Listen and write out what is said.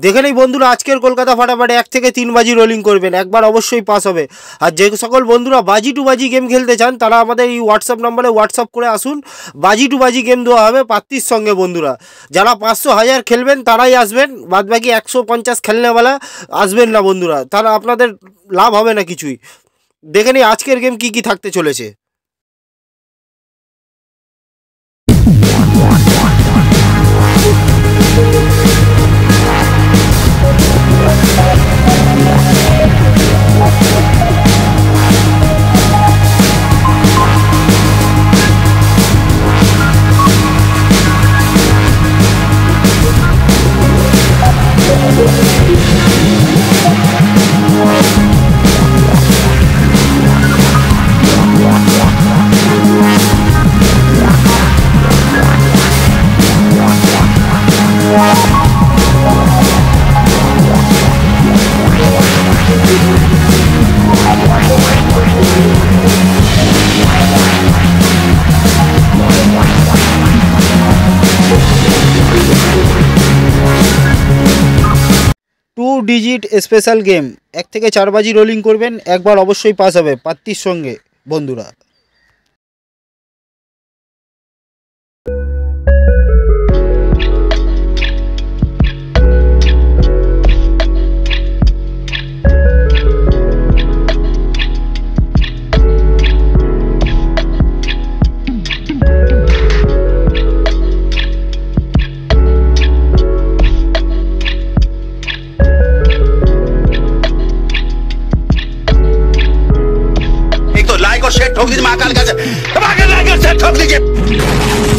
দেখে নেই বন্ধুরা, আজকের কলকাতা ফাটাফাটি 1 থেকে 3 বাজি রোলিং করবেন, একবার অবশ্যই পাস হবে। আর যে সকল বন্ধুরা বাজি টু বাজি গেম খেলতে চান তারা আমাদের এই হোয়াটসঅ্যাপ নাম্বারে হোয়াটসঅ্যাপ করে আসুন। বাজি টু বাজি গেম দেওয়া হবে প্রার্থীর সঙ্গে। বন্ধুরা যারা 500 1000 খেলবেন তারাই আসবেন, বাদবাকি 150 খেলনেওয়ালা আসবেন না বন্ধুরা, তারা আপনাদের লাভ হবে না কিছুই। দেখে নিই আজকের গেম কি কি থাকতে চলেছে। টু ডিজিট স্পেশাল গেম, 1 থেকে 4 বাজি রোলিং করবেন, একবার অবশ্যই পাস হবে প্রার্থীর সঙ্গে বন্ধুরা। लाइक और शेयर ठोक दीजिए, महाकाल का लाइक और शेयर ठोक दीजिए।